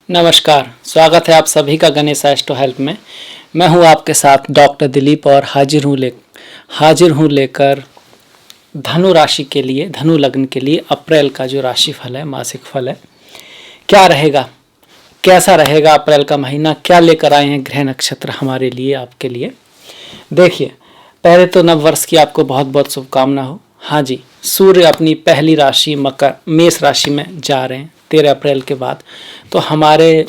नमस्कार, स्वागत है आप सभी का गणेश एस्ट्रो हेल्प में। मैं हूं आपके साथ डॉक्टर दिलीप और हाजिर हूं लेकर धनु राशि के लिए, धनु लग्न के लिए अप्रैल का जो राशिफल है, मासिक फल है, क्या रहेगा, कैसा रहेगा अप्रैल का महीना, क्या लेकर आए हैं ग्रह नक्षत्र हमारे लिए, आपके लिए। देखिए, पहले तो नव वर्ष की आपको बहुत बहुत शुभकामना हो। हाँ जी, सूर्य अपनी पहली राशि मेष राशि में जा रहे हैं 13 अप्रैल के बाद। तो हमारे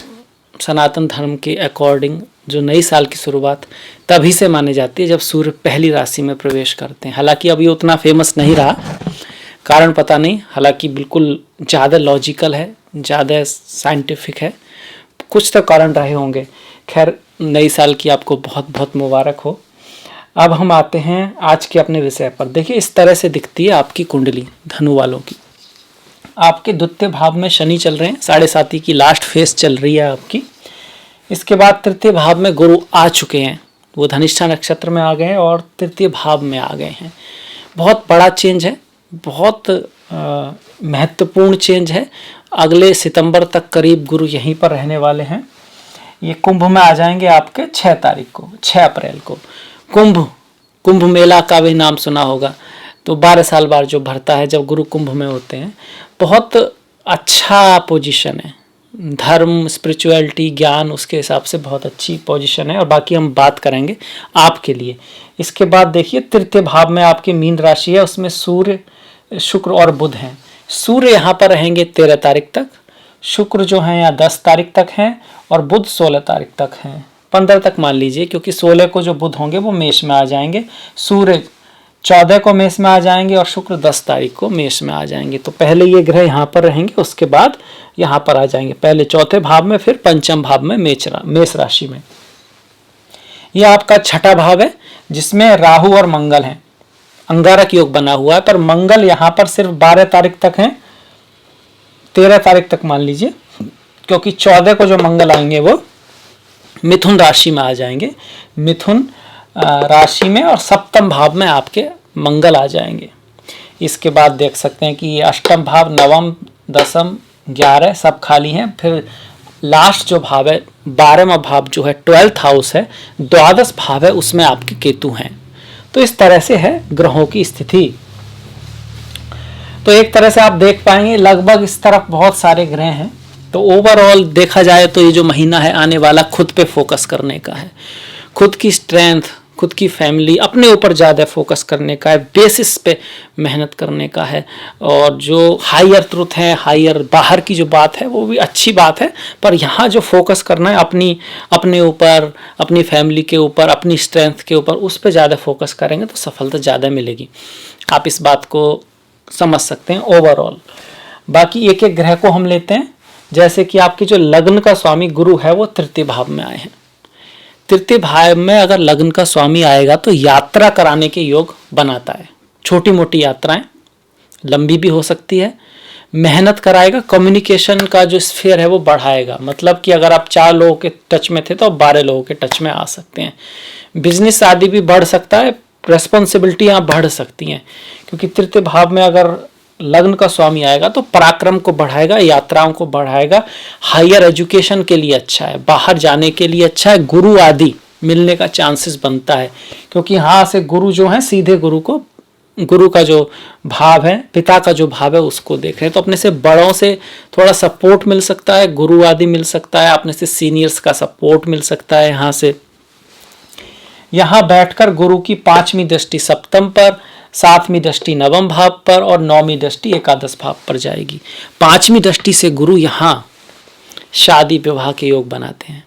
सनातन धर्म के अकॉर्डिंग जो नई साल की शुरुआत तभी से मानी जाती है जब सूर्य पहली राशि में प्रवेश करते हैं। हालांकि अब ये उतना फेमस नहीं रहा, कारण पता नहीं, हालांकि बिल्कुल ज़्यादा लॉजिकल है, ज़्यादा साइंटिफिक है, कुछ तो कारण रहे होंगे। खैर, नई साल की आपको बहुत बहुत मुबारक हो। अब हम आते हैं आज के अपने विषय पर। देखिए, इस तरह से दिखती है आपकी कुंडली धनु वालों की। आपके द्वितीय भाव में शनि चल रहे हैं, 7.5 की लास्ट फेज चल रही है आपकी। इसके बाद तृतीय भाव में गुरु आ चुके हैं, वो धनिष्ठा नक्षत्र में आ गए हैं और तृतीय भाव में आ गए हैं। बहुत बड़ा चेंज है, बहुत महत्वपूर्ण चेंज है। अगले सितंबर तक करीब गुरु यहीं पर रहने वाले हैं। ये कुंभ में आ जाएंगे आपके 6 तारीख को, 6 अप्रैल को। कुंभ मेला का भी नाम सुना होगा। तो 12 साल बाद जो भरता है जब गुरु कुंभ में होते हैं, बहुत अच्छा पोजीशन है। धर्म, स्पिरिचुअलिटी, ज्ञान, उसके हिसाब से बहुत अच्छी पोजीशन है। और बाकी हम बात करेंगे आपके लिए। इसके बाद देखिए, तृतीय भाव में आपकी मीन राशि है, उसमें सूर्य, शुक्र और बुध हैं। सूर्य यहाँ पर रहेंगे 13 तारीख तक, शुक्र जो है यहाँ 10 तारीख तक हैं और बुध 16 तारीख तक हैं, 15 तक मान लीजिए, क्योंकि 16 को जो बुध होंगे वो मेष में आ जाएंगे, सूर्य 14 को मेष में आ जाएंगे और शुक्र 10 तारीख को मेष में आ जाएंगे। तो पहले ये ग्रह यहाँ पर रहेंगे, उसके बाद यहाँ पर आ जाएंगे, पहले चौथे भाव में, फिर पंचम भाव में, मेष राशि में। ये आपका छठा भाव है जिसमें राहु और मंगल हैं, अंगारक योग बना हुआ है। पर मंगल यहाँ पर सिर्फ 12 तारीख तक है, 13 तारीख तक मान लीजिए, क्योंकि 14 को जो मंगल आएंगे वो मिथुन राशि में आ जाएंगे, मिथुन राशि में, और सप्तम भाव में आपके मंगल आ जाएंगे। इसके बाद देख सकते हैं कि ये अष्टम भाव, नवम, दसम, 11 सब खाली हैं। फिर लास्ट जो भाव है, 12वां भाव जो है, 12th हाउस है, द्वादश भाव है, उसमें आपके केतु हैं। तो इस तरह से है ग्रहों की स्थिति। तो एक तरह से आप देख पाएंगे लगभग इस तरफ बहुत सारे ग्रह हैं। तो ओवरऑल देखा जाए तो ये जो महीना है आने वाला खुद पे फोकस करने का है, खुद की स्ट्रेंथ, खुद की फैमिली, अपने ऊपर ज़्यादा फोकस करने का है, बेसिस पे मेहनत करने का है। और जो हायर ट्रुथ है, हायर बाहर की जो बात है, वो भी अच्छी बात है, पर यहाँ जो फोकस करना है अपने ऊपर, अपनी फैमिली के ऊपर, अपनी स्ट्रेंथ के ऊपर, उस पर ज़्यादा फोकस करेंगे तो सफलता ज़्यादा मिलेगी। आप इस बात को समझ सकते हैं ओवरऑल। बाकी एक एक ग्रह को हम लेते हैं। जैसे कि आपके जो लग्न का स्वामी गुरु है वो तृतीय भाव में आए हैं। तृतीय भाव में अगर लग्न का स्वामी आएगा तो यात्रा कराने के योग बनाता है। छोटी मोटी यात्राएं, लंबी भी हो सकती है, मेहनत कराएगा, कम्युनिकेशन का जो स्फीयर है वो बढ़ाएगा। मतलब कि अगर आप 4 लोगों के टच में थे तो 12 लोगों के टच में आ सकते हैं। बिजनेस आदि भी बढ़ सकता है, रेस्पॉन्सिबिलिटियाँ बढ़ सकती हैं, क्योंकि तृतीय भाव में अगर लग्न का स्वामी आएगा तो पराक्रम को बढ़ाएगा, यात्राओं को बढ़ाएगा, हायर एजुकेशन के लिए अच्छा है, बाहर जाने के लिए अच्छा है, गुरु आदि मिलने का चांसेस बनता है। क्योंकि यहाँ से गुरु जो है सीधे गुरु का जो भाव है, पिता का जो भाव है, उसको देख रहे हैं। तो अपने से बड़ों से थोड़ा सपोर्ट मिल सकता है, गुरु आदि मिल सकता है, अपने से सीनियर्स का सपोर्ट मिल सकता है। यहाँ से यहाँ बैठकर गुरु की 5वीं दृष्टि सप्तम पर, 7वीं दृष्टि नवम भाव पर और 9वीं दृष्टि एकादश भाव पर जाएगी। 5वीं दृष्टि से गुरु यहाँ शादी विवाह के योग बनाते हैं,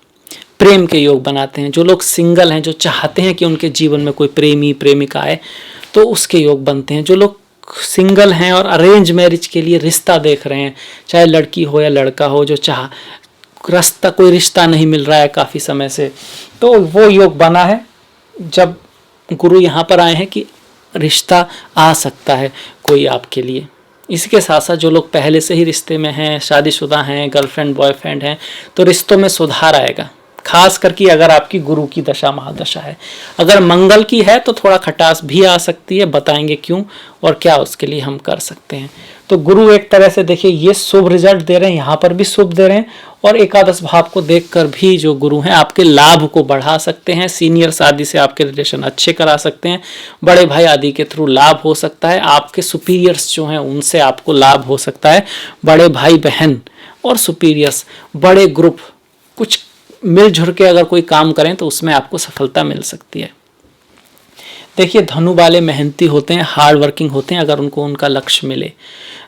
प्रेम के योग बनाते हैं। जो लोग सिंगल हैं, जो चाहते हैं कि उनके जीवन में कोई प्रेमी प्रेमिका आए, तो उसके योग बनते हैं। जो लोग सिंगल हैं और अरेंज मैरिज के लिए रिश्ता देख रहे हैं, चाहे लड़की हो या लड़का हो, जो कोई रिश्ता नहीं मिल रहा है काफ़ी समय से, तो वो योग बना है जब गुरु यहाँ पर आए हैं कि रिश्ता आ सकता है कोई आपके लिए। इसके साथ साथ जो लोग पहले से ही रिश्ते में हैं, शादीशुदा हैं, गर्लफ्रेंड बॉयफ्रेंड हैं, तो रिश्तों में सुधार आएगा, खास करके अगर आपकी गुरु की दशा महादशा है। अगर मंगल की है तो थोड़ा खटास भी आ सकती है, बताएंगे क्यों और क्या उसके लिए हम कर सकते हैं। तो गुरु एक तरह से देखिए ये शुभ रिजल्ट दे रहे हैं, यहाँ पर भी शुभ दे रहे हैं, और एकादश भाव को देखकर भी जो गुरु हैं आपके लाभ को बढ़ा सकते हैं। सीनियर्स आदि से आपके रिलेशन अच्छे करा सकते हैं, बड़े भाई आदि के थ्रू लाभ हो सकता है, आपके सुपीरियर्स जो हैं उनसे आपको लाभ हो सकता है। बड़े भाई बहन और सुपीरियर्स, बड़े ग्रुप, कुछ मिलजुल के अगर कोई काम करें तो उसमें आपको सफलता मिल सकती है। देखिए धनु वाले मेहनती होते हैं, हार्ड वर्किंग होते हैं अगर उनको उनका लक्ष्य मिले।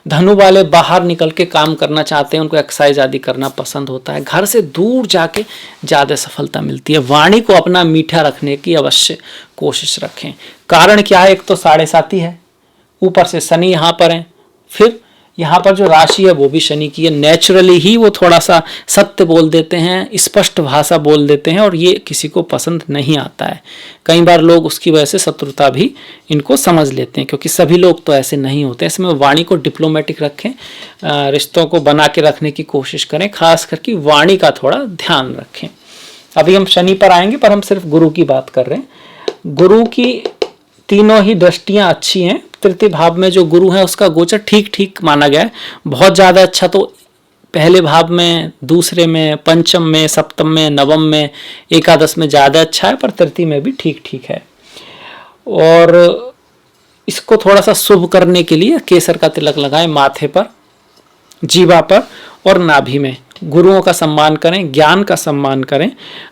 धनु वाले बाहर निकल के काम करना चाहते हैं, उनको एक्सरसाइज आदि करना पसंद होता है, घर से दूर जाके ज़्यादा सफलता मिलती है। वाणी को अपना मीठा रखने की अवश्य कोशिश रखें। कारण क्या है, एक तो 7.5 है, ऊपर से शनि यहाँ पर है, फिर यहाँ पर जो राशि है वो भी शनि की है। नेचुरली ही वो थोड़ा सा सत्य बोल देते हैं, स्पष्ट भाषा बोल देते हैं, और ये किसी को पसंद नहीं आता है। कई बार लोग उसकी वजह से शत्रुता भी इनको समझ लेते हैं, क्योंकि सभी लोग तो ऐसे नहीं होते। इसमें वाणी को डिप्लोमेटिक रखें, रिश्तों को बना के रखने की कोशिश करें, खास करके वाणी का थोड़ा ध्यान रखें। अभी हम शनि पर आएंगे, पर हम सिर्फ गुरु की बात कर रहे हैं। गुरु की तीनों ही दृष्टियां अच्छी हैं। तृतीय भाव में जो गुरु है उसका गोचर ठीक ठीक माना गया है। बहुत ज़्यादा अच्छा तो पहले भाव में, दूसरे में, पंचम में, सप्तम में, नवम में, एकादश में ज़्यादा अच्छा है, पर तृतीय में भी ठीक ठीक है। और इसको थोड़ा सा शुभ करने के लिए केसर का तिलक लगाएं माथे पर, जीवा पर और नाभि में। गुरुओं का सम्मान करें, ज्ञान का सम्मान करें।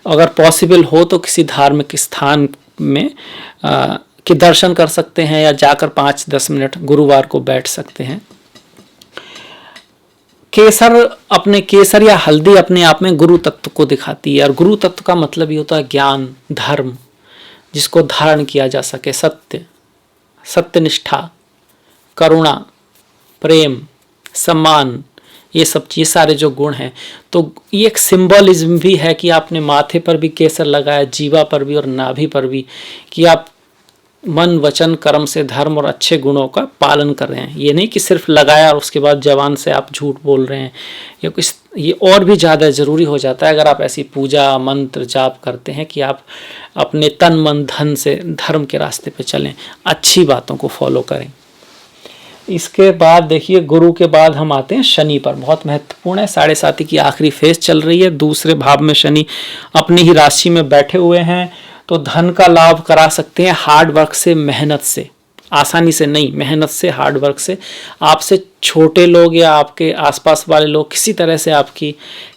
अगर पॉसिबल हो तो किसी धार्मिक स्थान में के दर्शन कर सकते हैं, या जाकर 5-10 मिनट गुरुवार को बैठ सकते हैं। केसर या हल्दी अपने आप में गुरु तत्व को दिखाती है, और गुरु तत्व का मतलब ये होता है ज्ञान, धर्म, जिसको धारण किया जा सके, सत्य, सत्यनिष्ठा, करुणा, प्रेम, सम्मान, ये सब ये सारे जो गुण हैं। तो ये एक सिंबलिज्म भी है कि आपने माथे पर भी केसर लगाया, जीवा पर भी और नाभि पर भी, कि आप मन वचन कर्म से धर्म और अच्छे गुणों का पालन कर रहे हैं। ये नहीं कि सिर्फ लगाया और उसके बाद जबान से आप झूठ बोल रहे हैं, या कुछ, ये और भी ज़्यादा ज़रूरी हो जाता है अगर आप ऐसी पूजा मंत्र जाप करते हैं कि आप अपने तन मन धन से धर्म के रास्ते पे चलें, अच्छी बातों को फॉलो करें। इसके बाद देखिए गुरु के बाद हम आते हैं शनि पर। बहुत महत्वपूर्ण है, 7.5 की आखिरी फेज चल रही है, दूसरे भाव में शनि अपनी ही राशि में बैठे हुए हैं। तो धन का लाभ करा सकते हैं हार्ड वर्क से, मेहनत से, आसानी से नहीं, मेहनत से, हार्ड वर्क से। आपसे छोटे लोग या आपके आसपास वाले लोग किसी तरह से आपकी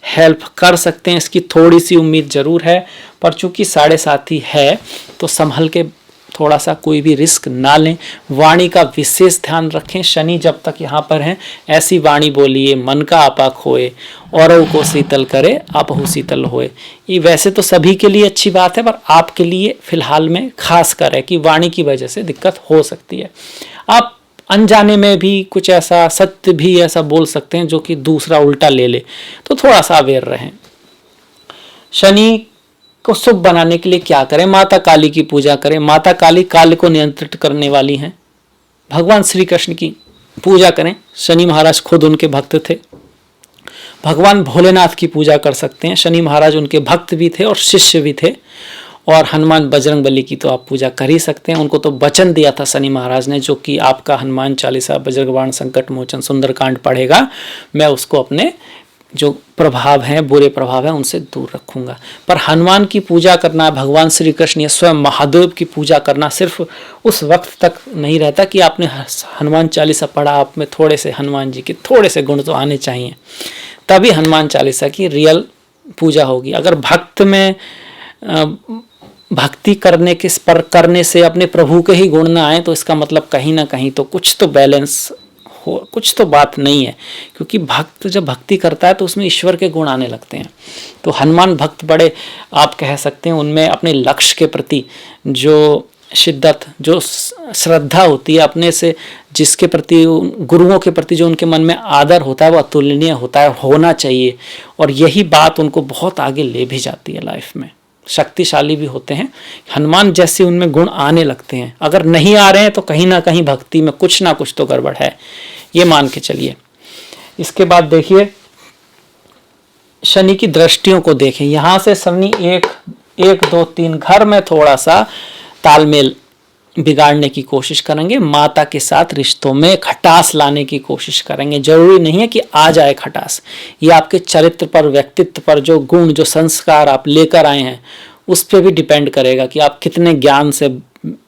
हेल्प कर सकते हैं, इसकी थोड़ी सी उम्मीद जरूर है। पर चूंकि 7.5 है तो संभल के थोड़ा सा कोई भी रिस्क ना लें। वाणी का विशेष ध्यान रखें। शनि जब तक यहाँ पर हैं ऐसी वाणी बोलिए, मन का आपा खोए, औरों को शीतल करे, आपहु शीतल होए। ये वैसे तो सभी के लिए अच्छी बात है, पर आपके लिए फिलहाल में खास कर है कि वाणी की वजह से दिक्कत हो सकती है। आप अनजाने में भी कुछ ऐसा सत्य भी ऐसा बोल सकते हैं जो कि दूसरा उल्टा ले ले, तो थोड़ा सा अवेयर रहें। शनि को शुभ बनाने के लिए क्या करें? माता काली की पूजा करें। माता काली काल को नियंत्रित करने वाली हैं। भगवान श्री कृष्ण की पूजा करें, शनि महाराज खुद उनके भक्त थे। भगवान भोलेनाथ की पूजा कर सकते हैं, शनि महाराज उनके भक्त भी थे और शिष्य भी थे। और हनुमान बजरंगबली की तो आप पूजा कर ही सकते हैं। उनको तो वचन दिया था शनि महाराज ने, जो कि आपका हनुमान चालीसा, बजरंगबाण, संकट मोचन, सुंदरकांड पढ़ेगा, मैं उसको अपने जो प्रभाव हैं, बुरे प्रभाव हैं, उनसे दूर रखूंगा। पर हनुमान की पूजा करना, भगवान श्री कृष्ण या स्वयं महादेव की पूजा करना सिर्फ उस वक्त तक नहीं रहता कि आपने हनुमान चालीसा पढ़ा, आप में थोड़े से हनुमान जी के थोड़े से गुण तो आने चाहिए, तभी हनुमान चालीसा की रियल पूजा होगी। अगर भक्त में भक्ति करने से अपने प्रभु के ही गुण ना आए तो इसका मतलब कहीं ना कहीं तो कुछ तो बैलेंस हो, कुछ तो बात नहीं है। क्योंकि भक्त जब भक्ति करता है तो उसमें ईश्वर के गुण आने लगते हैं। तो हनुमान भक्त बड़े, आप कह सकते हैं, उनमें अपने लक्ष्य के प्रति जो शिद्दत, जो श्रद्धा होती है अपने से, जिसके प्रति, गुरुओं के प्रति जो उनके मन में आदर होता है, वो अतुलनीय होता है, होना चाहिए। और यही बात उनको बहुत आगे ले भी जाती है लाइफ में। शक्तिशाली भी होते हैं हनुमान जैसे, उनमें गुण आने लगते हैं। अगर नहीं आ रहे हैं तो कहीं ना कहीं भक्ति में कुछ ना कुछ तो गड़बड़ है, ये मान के चलिए। इसके बाद देखिए शनि की दृष्टियों को देखें। यहाँ से शनि एक 2 3 घर में थोड़ा सा तालमेल बिगाड़ने की कोशिश करेंगे, माता के साथ रिश्तों में खटास लाने की कोशिश करेंगे। जरूरी नहीं है कि आ जाए खटास, ये आपके चरित्र पर, व्यक्तित्व पर, जो गुण, जो संस्कार आप लेकर आए हैं उस पर भी डिपेंड करेगा कि आप कितने ज्ञान से,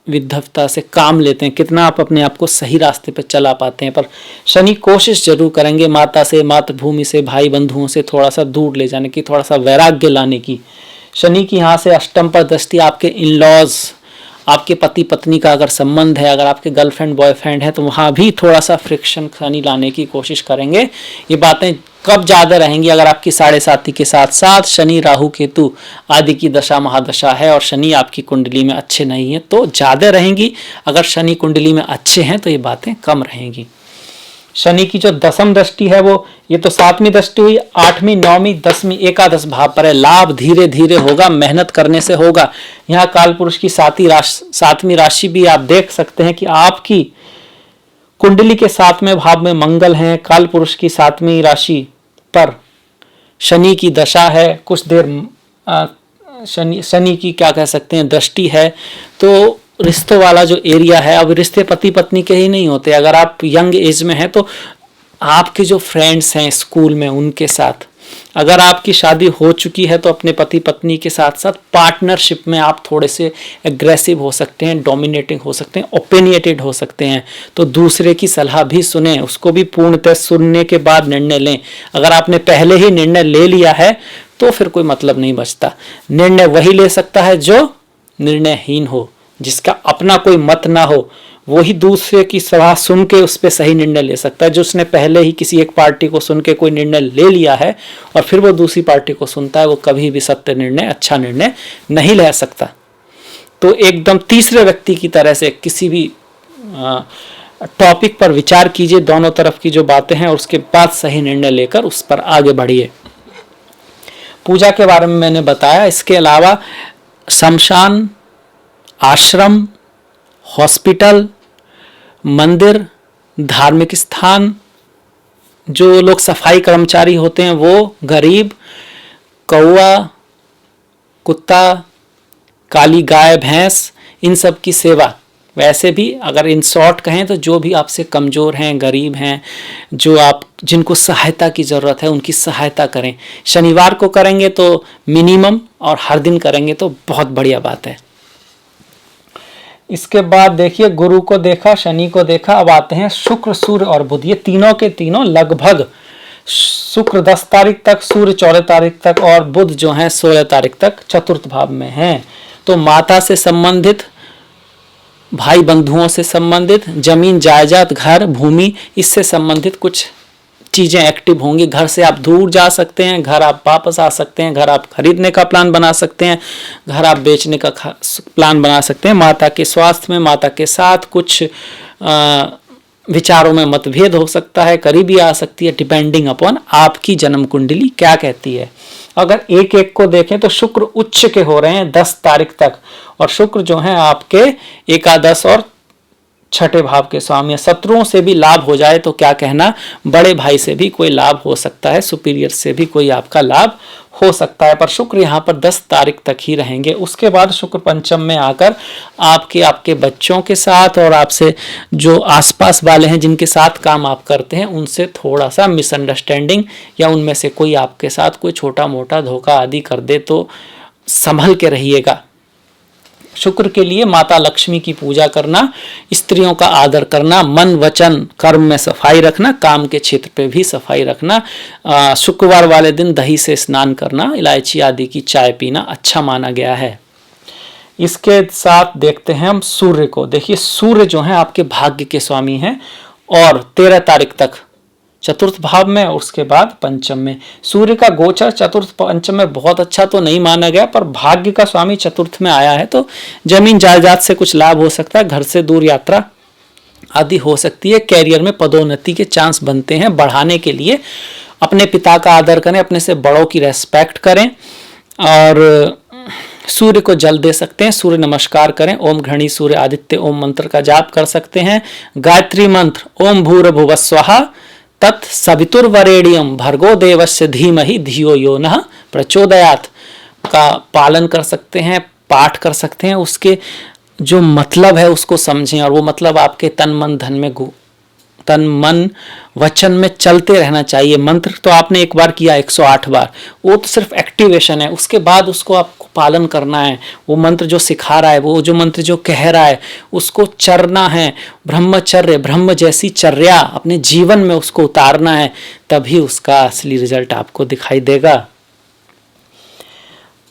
विद्धवता से काम लेते हैं, कितना आप अपने आप को सही रास्ते पर चला पाते हैं। पर शनि कोशिश जरूर करेंगे माता से, मातृभूमि से, भाई बंधुओं से थोड़ा सा दूर ले जाने की, थोड़ा सा वैराग्य लाने की। शनि की यहाँ से अष्टम पर दृष्टि आपके इन लॉज, आपके पति पत्नी का अगर संबंध है, अगर आपके गर्लफ्रेंड बॉयफ्रेंड है तो वहाँ भी थोड़ा सा फ्रिक्शन शनि लाने की कोशिश करेंगे। ये बातें कब ज़्यादा रहेंगी? अगर आपकी 7.5 के साथ साथ शनि राहु केतु आदि की दशा महादशा है और शनि आपकी कुंडली में अच्छे नहीं है तो ज़्यादा रहेंगी। अगर शनि कुंडली में अच्छे हैं तो ये बातें कम रहेंगी। शनि की जो दसम दृष्टि है वो, ये तो 7वीं दृष्टि हुई, 8वीं 9वीं 10वीं एकादश भाव पर है। लाभ धीरे धीरे होगा, मेहनत करने से होगा। यहाँ काल पुरुष की 7वीं राशि भी आप देख सकते हैं कि आपकी कुंडली के 7वें भाव में मंगल है, काल पुरुष की 7वीं राशि पर शनि की दशा है, कुछ देर शनि की क्या कह सकते हैं दृष्टि है। तो रिश्तों वाला जो एरिया है, अब रिश्ते पति पत्नी के ही नहीं होते, अगर आप यंग एज में हैं तो आपके जो फ्रेंड्स हैं स्कूल में उनके साथ, अगर आपकी शादी हो चुकी है तो अपने पति पत्नी के साथ साथ पार्टनरशिप में आप थोड़े से एग्रेसिव हो सकते हैं, डोमिनेटिंग हो सकते हैं, ओपिनियटेड हो सकते हैं। तो दूसरे की सलाह भी सुने, उसको भी पूर्णतः सुनने के बाद निर्णय लें। अगर आपने पहले ही निर्णय ले लिया है तो फिर कोई मतलब नहीं बचता। निर्णय वही ले सकता है जो निर्णयहीन हो, जिसका अपना कोई मत ना हो, वही दूसरे की सलाह सुन के उस पर सही निर्णय ले सकता है। जो उसने पहले ही किसी एक पार्टी को सुन के कोई निर्णय ले लिया है और फिर वो दूसरी पार्टी को सुनता है, वो कभी भी सत्य निर्णय, अच्छा निर्णय नहीं ले सकता। तो एकदम तीसरे व्यक्ति की तरह से किसी भी टॉपिक पर विचार कीजिए, दोनों तरफ की जो बातें हैं, और उसके बाद सही निर्णय लेकर उस पर आगे बढ़िए। पूजा के बारे में मैंने बताया। इसके अलावा शमशान, आश्रम, हॉस्पिटल, मंदिर, धार्मिक स्थान, जो लोग सफाई कर्मचारी होते हैं वो, गरीब, कौआ, कुत्ता, काली गाय, भैंस, इन सब की सेवा। वैसे भी अगर इन शॉर्ट कहें तो जो भी आपसे कमज़ोर हैं, गरीब हैं, जो आप जिनको सहायता की ज़रूरत है उनकी सहायता करें। शनिवार को करेंगे तो मिनिमम, और हर दिन करेंगे तो बहुत बढ़िया बात है। इसके बाद देखिए, गुरु को देखा, शनि को देखा, अब आते हैं शुक्र, सूर्य और बुध। ये तीनों के तीनों लगभग, शुक्र 10 तारीख तक, सूर्य 14 तारीख तक और बुध जो है 16 तारीख तक चतुर्थ भाव में हैं। तो माता से संबंधित, भाई बंधुओं से संबंधित, जमीन जायदाद, घर, भूमि, इससे संबंधित कुछ चीज़ें एक्टिव होंगी। घर से आप दूर जा सकते हैं, घर आप वापस आ सकते हैं, घर आप खरीदने का प्लान बना सकते हैं, घर आप बेचने का प्लान बना सकते हैं। माता के स्वास्थ्य में, माता के साथ कुछ विचारों में मतभेद हो सकता है, करीबी आ सकती है, डिपेंडिंग अपॉन आपकी जन्म कुंडली क्या कहती है। अगर एक एक को देखें तो शुक्र उच्च के हो रहे हैं 10 तारीख तक, और शुक्र जो है आपके एकादश और 6ठे भाव के स्वामी है। शत्रुओं से भी लाभ हो जाए तो क्या कहना, बड़े भाई से भी कोई लाभ हो सकता है, सुपीरियर से भी कोई आपका लाभ हो सकता है। पर शुक्र यहाँ पर 10 तारीख तक ही रहेंगे। उसके बाद शुक्र पंचम में आकर आपके बच्चों के साथ और आपसे जो आसपास वाले हैं जिनके साथ काम आप करते हैं उनसे थोड़ा सा मिसअंडरस्टैंडिंग, या उनमें से कोई आपके साथ कोई छोटा मोटा धोखा आदि कर दे तो संभल के रहिएगा। शुक्र के लिए माता लक्ष्मी की पूजा करना, स्त्रियों का आदर करना, मन वचन कर्म में सफाई रखना, काम के क्षेत्र पे भी सफाई रखना, शुक्रवार वाले दिन दही से स्नान करना, इलायची आदि की चाय पीना अच्छा माना गया है। इसके साथ देखते हैं हम सूर्य को। देखिए, सूर्य जो है आपके भाग्य के स्वामी हैं और 13 तारीख तक चतुर्थ भाव में, उसके बाद पंचम में। सूर्य का गोचर चतुर्थ पंचम में बहुत अच्छा तो नहीं माना गया, पर भाग्य का स्वामी चतुर्थ में आया है तो जमीन जायदाद से कुछ लाभ हो सकता है, घर से दूर यात्रा आदि हो सकती है, कैरियर में पदोन्नति के चांस बनते हैं। बढ़ाने के लिए अपने पिता का आदर करें, अपने से बड़ों की रेस्पेक्ट करें, और सूर्य को जल दे सकते हैं, सूर्य नमस्कार करें, ओम घृणी सूर्य आदित्य ओम मंत्र का जाप कर सकते हैं। गायत्री मंत्र ओम भूर्भुवः स्वः तत् सवितुर्वरेण्यम भर्गो देवस्य धीमहि धियो यो नः प्रचोदयात् का पालन कर सकते हैं, पाठ कर सकते हैं, उसके जो मतलब है उसको समझें और वो मतलब आपके तन मन वचन में चलते रहना चाहिए। मंत्र तो आपने एक बार किया 108 बार, वो तो सिर्फ एक्टिवेशन है, उसके बाद उसको आपको पालन करना है। वो मंत्र जो सिखा रहा है, वो जो मंत्र जो कह रहा है उसको चरना है, ब्रह्मचर्य ब्रह्म जैसी चर्या अपने जीवन में उसको उतारना है, तभी उसका असली रिजल्ट आपको दिखाई देगा।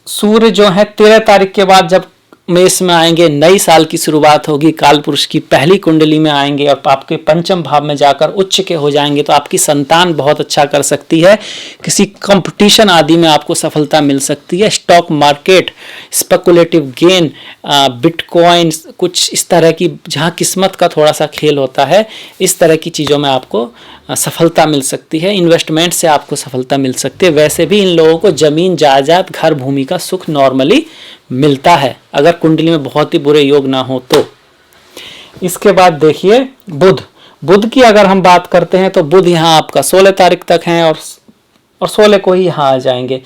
सूर्य जो है 13 तारीख के बाद जब मेष में आएंगे, नई साल की शुरुआत होगी, काल पुरुष की पहली कुंडली में आएंगे और आपके पंचम भाव में जाकर उच्च के हो जाएंगे, तो आपकी संतान बहुत अच्छा कर सकती है। किसी कंपटीशन आदि में आपको सफलता मिल सकती है। Stock market, speculative gain, bitcoin, कुछ इस तरह की जहां किस्मत का थोड़ा सा खेल होता है, इस तरह की चीज़ों में आपको सफलता मिल सकती है। इन्वेस्टमेंट से आपको सफलता मिल सकती है। वैसे भी इन लोगों को जमीन जायदाद घर भूमि का सुख नॉर्मली मिलता है, अगर कुंडली में बहुत ही बुरे योग ना हो तो। इसके बाद देखिए बुध की अगर हम बात करते हैं तो बुध यहाँ आपका 16 तारीख तक हैं और 16 को ही यहाँ आ जाएंगे।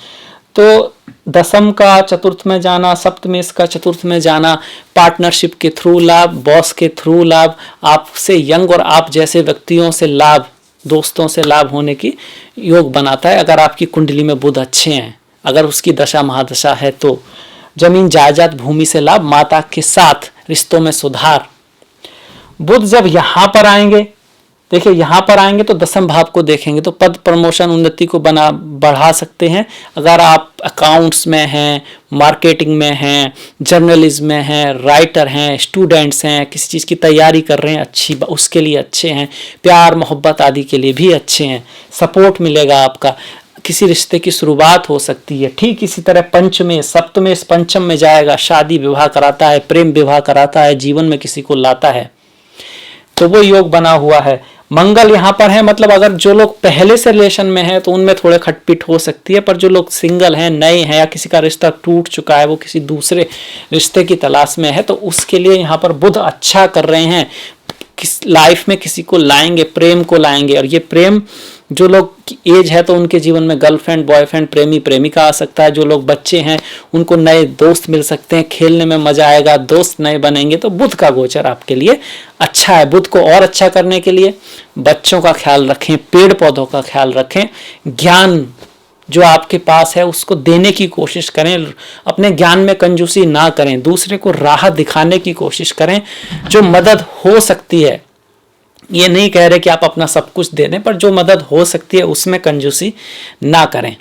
तो दसम का चतुर्थ में जाना, सप्तमेश का चतुर्थ में जाना, पार्टनरशिप के थ्रू लाभ, बॉस के थ्रू लाभ, आपसे यंग और आप जैसे व्यक्तियों से लाभ, दोस्तों से लाभ होने की योग बनाता है अगर आपकी कुंडली में बुध अच्छे हैं। अगर उसकी दशा महादशा है तो जमीन जायदाद भूमि से लाभ, माता के साथ रिश्तों में सुधार। बुध जब यहाँ पर आएंगे, देखिए यहाँ पर आएंगे तो दसम भाव को देखेंगे तो पद प्रमोशन उन्नति को बढ़ा सकते हैं। अगर आप अकाउंट्स में हैं, मार्केटिंग में हैं, जर्नलिज्म में हैं, राइटर हैं, स्टूडेंट्स हैं, किसी चीज़ की तैयारी कर रहे हैं, अच्छी उसके लिए अच्छे हैं। प्यार मोहब्बत आदि के लिए भी अच्छे हैं, सपोर्ट मिलेगा आपका। किसी रिश्ते की शुरुआत हो सकती है। ठीक इसी तरह पंचमें सप्तमें पंचम में जाएगा, शादी विवाह कराता है, प्रेम विवाह कराता है, जीवन में किसी को लाता है, तो वो योग बना हुआ है। मंगल यहाँ पर है, मतलब अगर जो लोग पहले से रिलेशन में है तो उनमें थोड़े खटपिट हो सकती है, पर जो लोग सिंगल हैं, नए हैं, या किसी का रिश्ता टूट चुका है, वो किसी दूसरे रिश्ते की तलाश में है, तो उसके लिए यहाँ पर बुध अच्छा कर रहे हैं। लाइफ में किसी को लाएंगे, प्रेम को लाएंगे, और ये प्रेम जो लोग की एज है तो उनके जीवन में गर्लफ्रेंड, बॉयफ्रेंड, प्रेमी, प्रेमिका आ सकता है। जो लोग बच्चे हैं उनको नए दोस्त मिल सकते हैं, खेलने में मजा आएगा, दोस्त नए बनेंगे। तो बुध का गोचर आपके लिए अच्छा है। बुध को और अच्छा करने के लिए बच्चों का ख्याल रखें, पेड़ पौधों का ख्याल रखें, ज्ञान जो आपके पास है उसको देने की कोशिश करें, अपने ज्ञान में कंजूसी ना करें, दूसरे को राह दिखाने की कोशिश करें जो मदद हो सकती है। ये नहीं कह रहे कि आप अपना सब कुछ दे दें, पर जो मदद हो सकती है उसमें कंजूसी ना करें।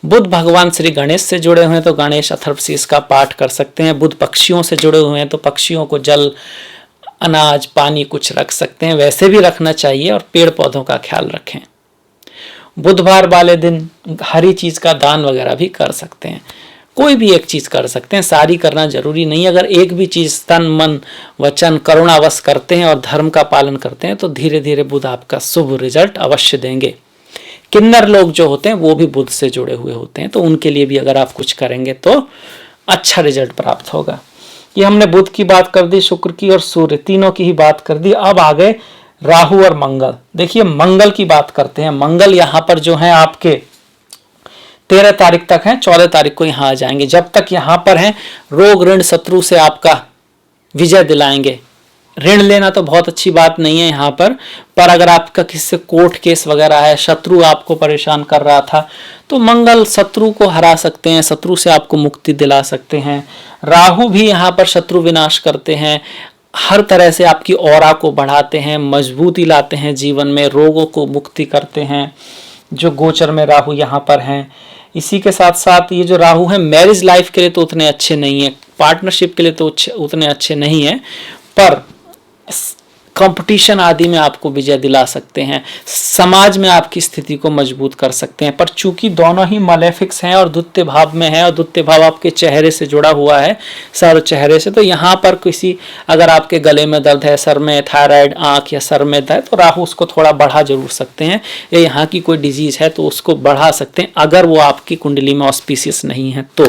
बुध भगवान श्री गणेश से जुड़े हुए हैं तो गणेश अथर्वशीष का पाठ कर सकते हैं। बुध पक्षियों से जुड़े हुए हैं तो पक्षियों को जल, अनाज, पानी कुछ रख सकते हैं, वैसे भी रखना चाहिए, और पेड़ पौधों का ख्याल रखें। बुधवार वाले दिन हरी चीज का दान वगैरह भी कर सकते हैं। कोई भी एक चीज कर सकते हैं, सारी करना जरूरी नहीं। अगर एक भी चीज तन मन वचन करुणावश करते हैं और धर्म का पालन करते हैं तो धीरे धीरे बुध आपका शुभ रिजल्ट अवश्य देंगे। किन्नर लोग जो होते हैं वो भी बुध से जुड़े हुए होते हैं, तो उनके लिए भी अगर आप कुछ करेंगे तो अच्छा रिजल्ट प्राप्त होगा। ये हमने बुध की बात कर दी, शुक्र की और सूर्य, तीनों की ही बात कर दी। अब आ गए राहु और मंगल। देखिए मंगल की बात करते हैं। मंगल यहाँ पर जो है आपके 13 तारीख तक हैं, 14 तारीख को यहाँ आ जाएंगे। जब तक यहाँ पर हैं रोग ऋण शत्रु से आपका विजय दिलाएंगे। ऋण लेना तो बहुत अच्छी बात नहीं है यहाँ पर अगर आपका किसी से कोर्ट केस वगैरह है, शत्रु आपको परेशान कर रहा था, तो मंगल शत्रु को हरा सकते हैं, शत्रु से आपको मुक्ति दिला सकते हैं। राहु भी यहाँ पर शत्रु विनाश करते हैं, हर तरह से आपकी ऑरा को बढ़ाते हैं, मजबूती लाते हैं जीवन में, रोगों को मुक्ति करते हैं। जो गोचर में राहु यहाँ पर हैं, इसी के साथ साथ ये जो राहु है मैरिज लाइफ के लिए तो उतने अच्छे नहीं है, पार्टनरशिप के लिए तो उतने अच्छे नहीं है, पर कंपटीशन आदि में आपको विजय दिला सकते हैं, समाज में आपकी स्थिति को मजबूत कर सकते हैं। पर चूंकि दोनों ही मलेफिक्स हैं और द्वितीय भाव में है, और द्वितीय भाव आपके चेहरे से जुड़ा हुआ है, सर चेहरे से, तो यहाँ पर किसी अगर आपके गले में दर्द है, सर में थायराइड, आंख या सर में दर्द, तो राहु उसको थोड़ा बढ़ा जरूर सकते हैं, या यहाँ की कोई डिजीज है तो उसको बढ़ा सकते हैं अगर वो आपकी कुंडली में ऑस्पिशियस नहीं है। तो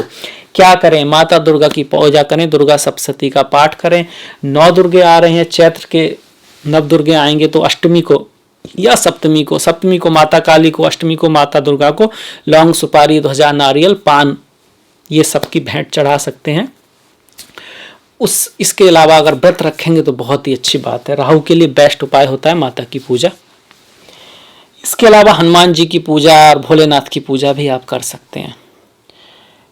क्या करें? माता दुर्गा की पूजा करें, दुर्गा सप्तशती का पाठ करें। 9 दुर्गे आ रहे हैं, चैत्र के 9 दुर्गे आएंगे तो अष्टमी को या सप्तमी को माता काली को, अष्टमी को माता दुर्गा को लौंग, सुपारी, ध्वजा, नारियल, पान ये सब की भेंट चढ़ा सकते हैं। इसके अलावा अगर व्रत रखेंगे तो बहुत ही अच्छी बात है। राहु के लिए बेस्ट उपाय होता है माता की पूजा। इसके अलावा हनुमान जी की पूजा और भोलेनाथ की पूजा भी आप कर सकते हैं,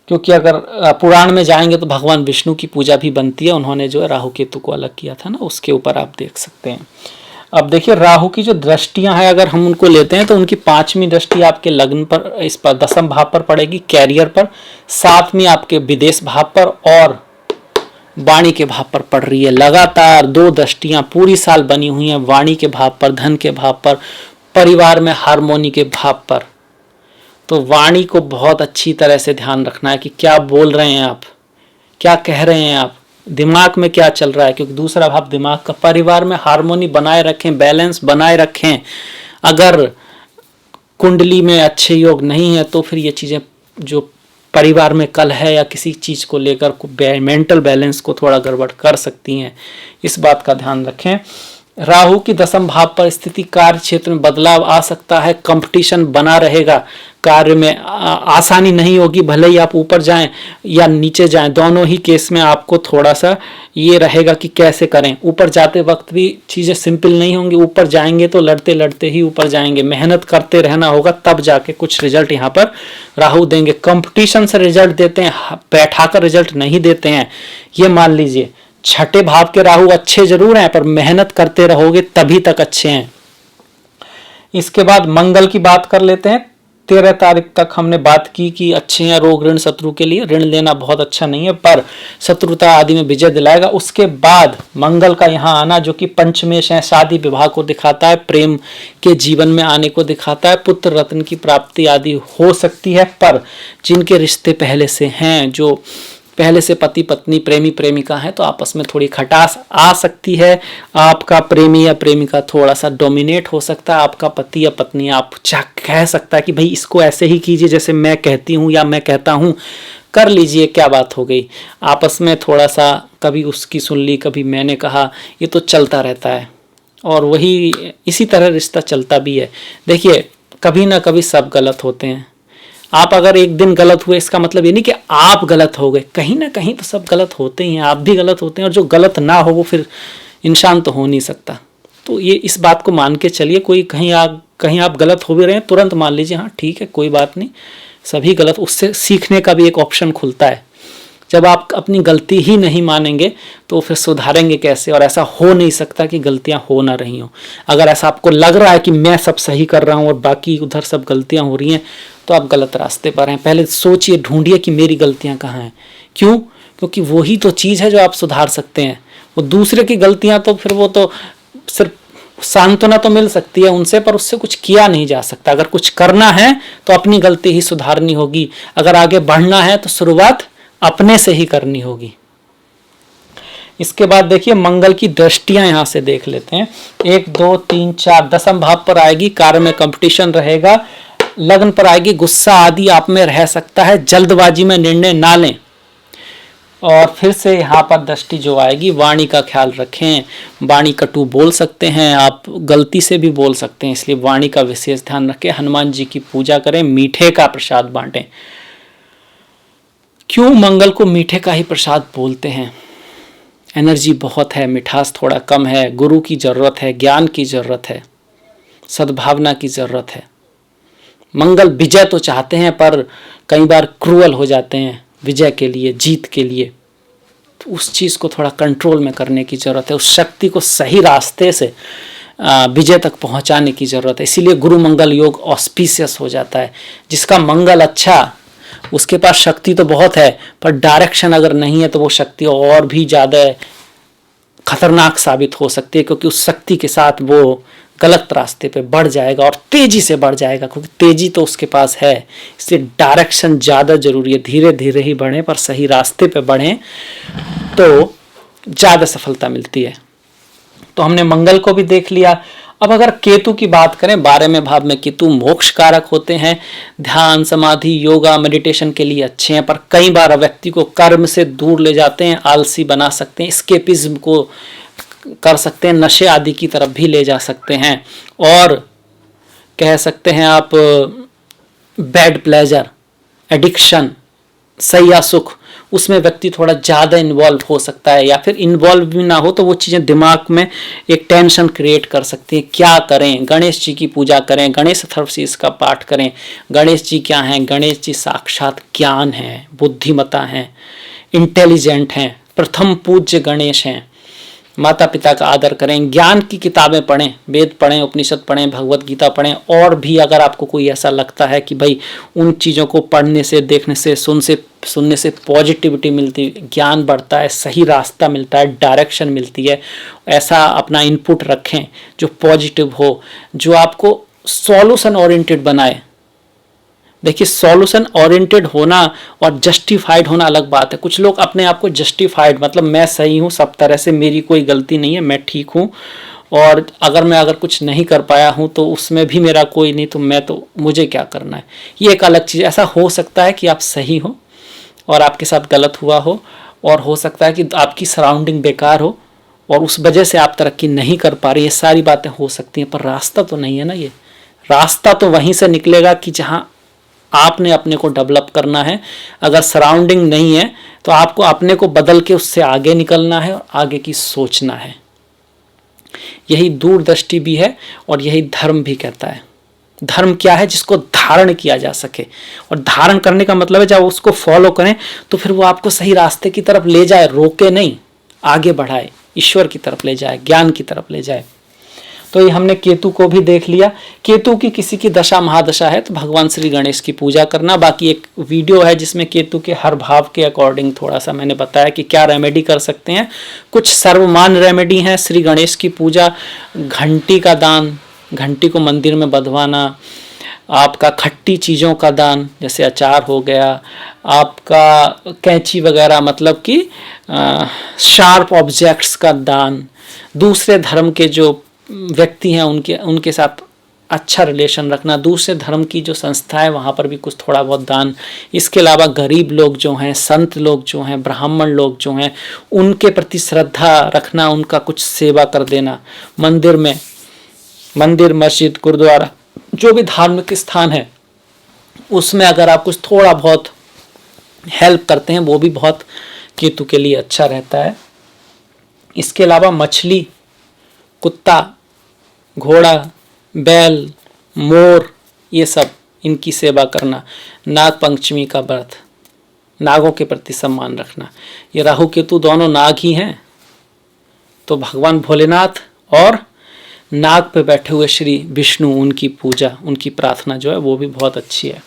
क्योंकि अगर पुराण में जाएंगे तो भगवान विष्णु की पूजा भी बनती है। उन्होंने जो है राहु केतु को अलग किया था ना, उसके ऊपर आप देख सकते हैं। अब देखिए राहु की जो दृष्टियां हैं अगर हम उनको लेते हैं तो उनकी 5वीं दृष्टि आपके लग्न पर, इस पर 10th भाव पर पड़ेगी, कैरियर पर, 7वीं आपके विदेश भाव पर और वाणी के भाव पर पड़ रही है। लगातार 2 दृष्टियां पूरी साल बनी हुई हैं वाणी के भाव पर, धन के भाव पर, परिवार में हार्मोनी के भाव पर। तो वाणी को बहुत अच्छी तरह से ध्यान रखना है कि क्या बोल रहे हैं आप, क्या कह रहे हैं आप, दिमाग में क्या चल रहा है, क्योंकि दूसरा भाव दिमाग का। परिवार में हार्मोनी बनाए रखें, बैलेंस बनाए रखें। अगर कुंडली में अच्छे योग नहीं है तो फिर ये चीज़ें जो परिवार में कलह है या किसी चीज़ को लेकर मेंटल बैलेंस को थोड़ा गड़बड़ कर सकती हैं। इस बात का ध्यान रखें। राहु की 10th भाव पर स्थिति कार्य क्षेत्र में बदलाव आ सकता है, कंपटीशन बना रहेगा, कार्य में आसानी नहीं होगी। भले ही आप ऊपर जाएं या नीचे जाएं, दोनों ही केस में आपको थोड़ा सा ये रहेगा कि कैसे करें। ऊपर जाते वक्त भी चीज़ें सिंपल नहीं होंगी, ऊपर जाएंगे तो लड़ते लड़ते ही ऊपर जाएंगे, मेहनत करते रहना होगा, तब जाके कुछ रिजल्ट यहाँ पर राहु देंगे। कंपटीशन से रिजल्ट देते हैं, बैठाकर रिजल्ट नहीं देते हैं, ये मान लीजिए। 6ठे भाव के राहु अच्छे जरूर हैं पर मेहनत करते रहोगे तभी तक अच्छे हैं। इसके बाद मंगल की बात कर लेते हैं। 13 तारीख तक हमने बात की कि अच्छे हैं रोग ऋण शत्रु के लिए। ऋण लेना बहुत अच्छा नहीं है पर शत्रुता आदि में विजय दिलाएगा। उसके बाद मंगल का यहाँ आना जो कि पंचमेश है, शादी विवाह को दिखाता है, प्रेम के जीवन में आने को दिखाता है, पुत्र रत्न की प्राप्ति आदि हो सकती है। पर जिनके रिश्ते पहले से हैं, जो पहले से पति पत्नी प्रेमी प्रेमिका है, तो आपस में थोड़ी खटास आ सकती है। आपका प्रेमी या प्रेमिका थोड़ा सा डोमिनेट हो सकता है, आपका पति या पत्नी आप कह सकता है कि भाई इसको ऐसे ही कीजिए जैसे मैं कहती हूँ या मैं कहता हूँ, कर लीजिए, क्या बात हो गई। आपस में थोड़ा सा कभी उसकी सुन ली, कभी मैंने कहा, ये तो चलता रहता है और वही इसी तरह रिश्ता चलता भी है। देखिए कभी ना कभी सब गलत होते हैं। आप अगर एक दिन गलत हुए इसका मतलब ये नहीं कि आप गलत हो गए, कहीं ना कहीं तो सब गलत होते ही हैं, आप भी गलत होते हैं और जो गलत ना हो वो फिर इंसान तो हो नहीं सकता। तो ये इस बात को मान के चलिए, कोई कहीं आप गलत हो भी रहे हैं तुरंत मान लीजिए हाँ ठीक है कोई बात नहीं, सभी गलत। उससे सीखने का भी एक ऑप्शन खुलता है। जब आप अपनी गलती ही नहीं मानेंगे तो फिर सुधारेंगे कैसे, और ऐसा हो नहीं सकता कि गलतियां हो ना रही हो। अगर ऐसा आपको लग रहा है कि मैं सब सही कर रहा हूं और बाकी उधर सब गलतियां हो रही हैं तो आप गलत रास्ते पर हैं। पहले सोचिए, ढूंढिए कि मेरी गलतियां कहाँ हैं। क्यों? क्योंकि वही तो चीज़ है जो आप सुधार सकते हैं। वो दूसरे की गलतियां तो फिर वो तो सिर्फ सांत्वना तो मिल सकती है उनसे, पर उससे कुछ किया नहीं जा सकता। अगर कुछ करना है तो अपनी गलती ही सुधारनी होगी। अगर आगे बढ़ना है तो शुरुआत अपने से ही करनी होगी। इसके बाद देखिए मंगल की दृष्टियां यहां से देख लेते हैं। 1 2 3 4 10th भाव पर आएगी, कार्य में कंपटीशन रहेगा। लग्न पर आएगी, गुस्सा आदि आप में रह सकता है, जल्दबाजी में निर्णय ना लें। और फिर से यहाँ पर दृष्टि जो आएगी, वाणी का ख्याल रखें। वाणी कटु बोल सकते हैं, आप गलती से भी बोल सकते हैं, इसलिए वाणी का विशेष ध्यान रखें। हनुमान जी की पूजा करें, मीठे का प्रसाद बांटें। क्यों मंगल को मीठे का ही प्रसाद बोलते हैं? एनर्जी बहुत है, मिठास थोड़ा कम है, गुरु की जरूरत है, ज्ञान की जरूरत है, सद्भावना की जरूरत है। मंगल विजय तो चाहते हैं पर कई बार क्रूअल हो जाते हैं विजय के लिए, जीत के लिए। तो उस चीज़ को थोड़ा कंट्रोल में करने की ज़रूरत है, उस शक्ति को सही रास्ते से विजय तक पहुंचाने की ज़रूरत है। इसीलिए गुरु मंगल योग ऑस्पिशियस हो जाता है। जिसका मंगल अच्छा, उसके पास शक्ति तो बहुत है पर डायरेक्शन अगर नहीं है तो वो शक्ति और भी ज़्यादा खतरनाक साबित हो सकती है, क्योंकि उस शक्ति के साथ वो गलत रास्ते पे बढ़ जाएगा और तेजी से बढ़ जाएगा, क्योंकि तेजी तो उसके पास है। इसलिए डायरेक्शन ज़्यादा जरूरी है। धीरे धीरे ही बढ़ें पर सही रास्ते पे बढ़ें तो ज़्यादा सफलता मिलती है। तो हमने मंगल को भी देख लिया। अब अगर केतु की बात करें, 12वें भाव में केतु मोक्ष कारक होते हैं। ध्यान, समाधि, योगा, मेडिटेशन के लिए अच्छे हैं, पर कई बार व्यक्ति को कर्म से दूर ले जाते हैं, आलसी बना सकते हैं, स्केपिज्म को कर सकते हैं, नशे आदि की तरफ भी ले जा सकते हैं। और कह सकते हैं आप बैड प्लेजर, एडिक्शन, सैया सुख, उसमें व्यक्ति थोड़ा ज़्यादा इन्वॉल्व हो सकता है, या फिर इन्वॉल्व भी ना हो तो वो चीज़ें दिमाग में एक टेंशन क्रिएट कर सकती हैं। क्या करें? गणेश जी की पूजा करें, गणेश चतुर्थी का पाठ करें। गणेश जी क्या हैं? गणेश जी साक्षात ज्ञान हैं, बुद्धिमता हैं, इंटेलिजेंट हैं, प्रथम पूज्य गणेश हैं। माता पिता का आदर करें, ज्ञान की किताबें पढ़ें, वेद पढ़ें, उपनिषद पढ़ें, भगवत गीता पढ़ें। और भी अगर आपको कोई ऐसा लगता है कि भाई उन चीज़ों को पढ़ने से, देखने से, सुनने से पॉजिटिविटी मिलती है, ज्ञान बढ़ता है, सही रास्ता मिलता है, डायरेक्शन मिलती है, ऐसा अपना इनपुट रखें जो पॉजिटिव हो, जो आपको सॉल्यूशन ओरिएंटेड बनाए। देखिए, सॉल्यूशन ओरिएंटेड होना और जस्टिफाइड होना अलग बात है। कुछ लोग अपने आप को जस्टिफाइड, मतलब मैं सही हूँ सब तरह से, मेरी कोई गलती नहीं है, मैं ठीक हूँ, और अगर कुछ नहीं कर पाया हूँ तो उसमें भी मेरा कोई नहीं, तो मुझे क्या करना है, ये एक अलग चीज़। ऐसा हो सकता है कि आप सही हो और आपके साथ गलत हुआ हो हो सकता है कि आपकी सराउंडिंग बेकार हो और उस वजह से आप तरक्की नहीं कर पा रही। ये सारी बातें हो सकती हैं, पर रास्ता तो नहीं है ना। ये रास्ता तो वहीं से निकलेगा कि जहाँ आपने अपने को डेवलप करना है। अगर सराउंडिंग नहीं है तो आपको अपने को बदल के उससे आगे निकलना है और आगे की सोचना है। यही दूरदृष्टि भी है और यही धर्म भी कहता है। धर्म क्या है? जिसको धारण किया जा सके, और धारण करने का मतलब है जब उसको फॉलो करें तो फिर वो आपको सही रास्ते की तरफ ले जाए, रोके नहीं, आगे बढ़ाए, ईश्वर की तरफ ले जाए, ज्ञान की तरफ ले जाए। तो ये हमने केतु को भी देख लिया। केतु की किसी की दशा महादशा है तो भगवान श्री गणेश की पूजा करना। बाकी एक वीडियो है जिसमें केतु के हर भाव के अकॉर्डिंग थोड़ा सा मैंने बताया कि क्या रेमेडी कर सकते हैं। कुछ सर्वमान्य रेमेडी हैं। श्री गणेश की पूजा, घंटी का दान, घंटी को मंदिर में बंधवाना, आपका खट्टी चीज़ों का दान जैसे अचार हो गया, आपका कैंची वगैरह मतलब कि शार्प ऑब्जेक्ट्स का दान, दूसरे धर्म के जो व्यक्ति हैं उनके साथ अच्छा रिलेशन रखना, दूसरे धर्म की जो संस्था है वहाँ पर भी कुछ थोड़ा बहुत दान। इसके अलावा गरीब लोग जो हैं, संत लोग जो हैं, ब्राह्मण लोग जो हैं, उनके प्रति श्रद्धा रखना, उनका कुछ सेवा कर देना। मंदिर, मस्जिद, गुरुद्वारा, जो भी धार्मिक स्थान है उसमें अगर आप कुछ थोड़ा बहुत हेल्प करते हैं वो भी बहुत केतु के लिए अच्छा रहता है। इसके अलावा मछली, कुत्ता, घोड़ा, बैल, मोर, ये सब, इनकी सेवा करना। नाग पंचमी का व्रत, नागों के प्रति सम्मान रखना। ये राहु केतु दोनों नाग ही हैं, तो भगवान भोलेनाथ और नाग पे बैठे हुए श्री विष्णु, उनकी पूजा, उनकी प्रार्थना जो है वो भी बहुत अच्छी है।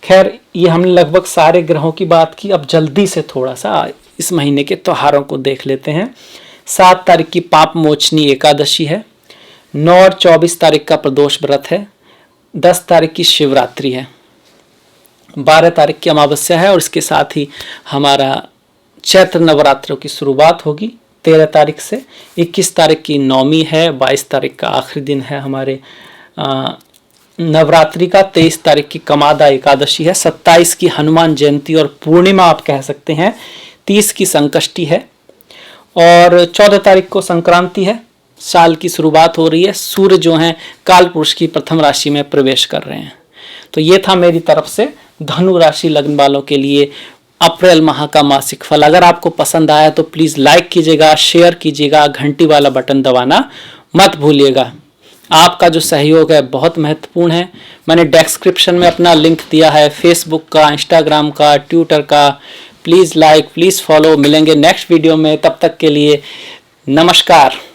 खैर, ये हमने लगभग सारे ग्रहों की बात की। अब जल्दी से थोड़ा सा इस महीने के त्योहारों को देख लेते हैं। 7 तारीख की पाप मोचनी एकादशी है, 9 और 24 तारीख का प्रदोष व्रत है, 10 तारीख की शिवरात्रि है, 12 तारीख की अमावस्या है और इसके साथ ही हमारा चैत्र नवरात्रों की शुरुआत होगी 13 तारीख से। 21 तारीख की नवमी है, 22 तारीख का आखिरी दिन है हमारे नवरात्रि का, 23 तारीख की कमादा एकादशी है, 27 की हनुमान जयंती और पूर्णिमा आप कह सकते हैं, 30 की संकष्टी है और 14 तारीख को संक्रांति है। साल की शुरुआत हो रही है। सूर्य जो हैं काल पुरुष की प्रथम राशि में प्रवेश कर रहे हैं। तो ये था मेरी तरफ से धनु राशि लग्न वालों के लिए अप्रैल माह का मासिक फल। अगर आपको पसंद आया तो प्लीज़ लाइक कीजिएगा, शेयर कीजिएगा, घंटी वाला बटन दबाना मत भूलिएगा। आपका जो सहयोग है बहुत महत्वपूर्ण है। मैंने डिस्क्रिप्शन में अपना लिंक दिया है, फेसबुक का, इंस्टाग्राम का, ट्विटर का। Please like, please follow. मिलेंगे नेक्स्ट वीडियो में, तब तक के लिए नमस्कार।